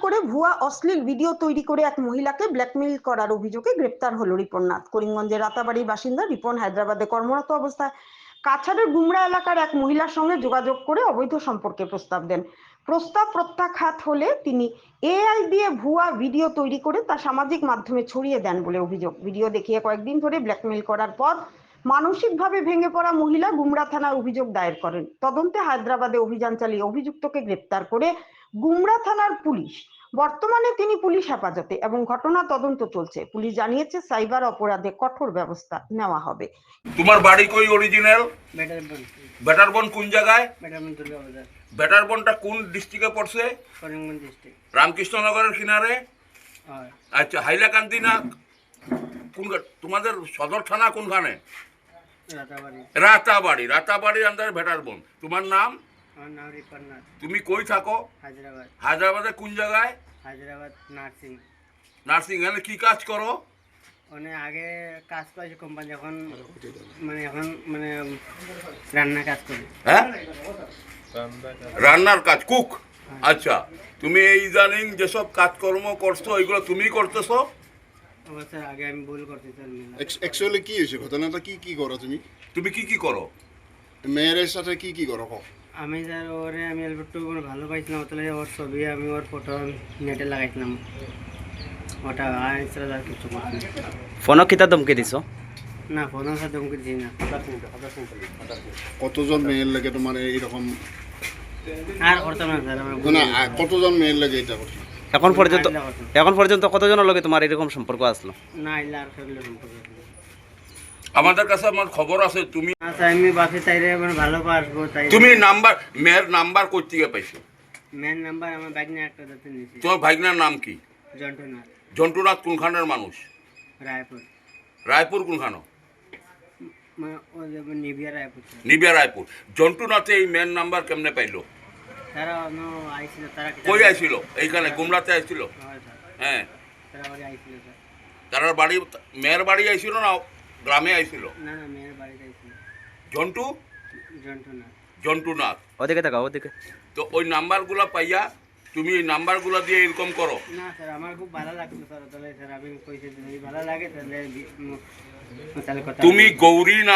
করে ভুয়া অশ্লীল ভিডিও তৈরি করে এক মহিলাকে ব্ল্যাকমেইল করার অভিযোগে গ্রেপ্তার হলো রিপন নাথ। করিমগঞ্জের রাতাবাড়ির বাসিন্দা রিপন হায়দ্রাবাদে কর্মরত অবস্থায় কাছাড়ের গুমরা এলাকার এক মহিলার সঙ্গে যোগাযোগ করে অবৈধ সম্পর্কে প্রস্তাব দেন। প্রস্তাব প্রত্যাখ্যাত হলে তিনি এআই দিয়ে ভুয়া ভিডিও তৈরি করে তা সামাজিক মাধ্যমে ছড়িয়ে দেন বলে অভিযোগ। ভিডিও দেখিয়ে কয়েকদিন ধরে ব্ল্যাকমেইল করার পর মানসিকভাবে ভেঙে পড়া মহিলা গুমরা থানায় অভিযোগ দায়ের করেন। তদন্তে হায়দ্রাবাদে অভিযান চালিয়ে অভিযুক্তকে গ্রেপ্তার করে গুমরা থানার পুলিশ। বর্তমানে তিনি পুলিশ হেফাজতে এবং ঘটনা তদন্ত চলছে। পুলিশ জানিয়েছে সাইবার অপরাধে কঠোর ব্যবস্থা নেওয়া হবে। তোমার বাড়ি কই অরিজিনাল? বেটারবন। বেটারবন কোন জায়গায়? বেটারবন দুর্গাবাজার। বেটারবনটা কোন ডিস্ট্রিক্টে পড়ছে? করিমগঞ্জ ডিস্ট্রিক্ট। রামকৃষ্ণনগরের কিনারে? হয়। আচ্ছা, হাইলাকান্দি না কোন? তোমাদের সদর থানা কোনখানে? রাতাবাড়ি। রাতাবাড়ি। রাতাবাড়ির আন্দারে বেটারবন। তোমার নাম? আমার নাম রিপন নাথ। তুমি কই থাকো? হায়দ্রাবাদ। হায়দ্রাবাদে কোন জায়গায়? হায়দ্রাবাদ নার্সিং। নার্সিং। এখানে কি কাজ করো? মানে আগে কাজ করেছি কোম্পানি, এখন মানে রান্না কাজ করি। হ্যাঁ, রান্নার কাজ, কুক। আচ্ছা, তুমি এই ইদানিং যেসব কাজকর্ম করছো ওইগুলো তুমি করতেছো? স্যার আগে আমি ভুল করছি স্যার। অ্যাকচুয়ালি কি হয়েছে ঘটনাটা? কি করো তুমি? তুমি কি করো? মেয়ের সাথে কি করো? আমি স্যার ওরে আমি একটু ভালো পাইছিলাম, তাহলে ওর ছবি আমি ওর ফটো নেটে লাগাইছিলাম। ওটা স্যার আর কিছু করছি ফোনও কিতা ধমকি দিছ? না, ফোনও স্যার ধমকি দিই না। কতজন মেয়ের লাগে তোমার এইরকম? আর করতাম না স্যার। না, কতজন মেয়ের লাগে এটা করছো? এখন পর্যন্ত কতজনের লগে তোমার এরকম সম্পর্ক আসলো? না, ইল্লা আর ফেলে সম্পর্ক। আমাদের কাছে আমার খবর আছে তুমি আচ্ছা, আমি বাসে চাইলে মানে ভালো পারবো তাই। তুমি নাম্বার, মেয়ের নাম্বার কই থেকে পাইছো? মেন নাম্বার আমার বাইক নিয়ে একটা যাতে নিয়েছি। তোমার ভাইগনার নাম কি? জন্টুনাথ। জন্টুনাথ কোনখানের মানুষ? রায়পুর। রায়পুর কোনখানো? মানে ও যে নিবিয়া রায়পুর। নিবিয়া রায়পুর। জন্টুনাথে এই মেয়ের নাম্বার কেমনে পাইলো? তারা অন্য আইছিল। তারা কই আইছিল? এইখানে গুমরাতে আইছিল? হয় স্যার। হ্যাঁ, তারা বাড়ি আইছিল স্যার। তার বাড়ি, মেয়ের বাড়ি আইছিল না গ্রামে আইছিল? না না, মেয়ের বাড়িতে আইছিল। জন্টুনাথ। জন্টুনাথ। ওদিকে তাকাও, ওদিকে। তো ওই নাম্বারগুলো পাইয়া তুমি এই নাম্বারগুলো দিয়ে এরকম করো? না স্যার, আমার খুব ভালো লাগতো স্যার। তাহলে স্যার আমি কইছি যদি ভালো লাগে তাহলে কথা। তুমি গৌরী না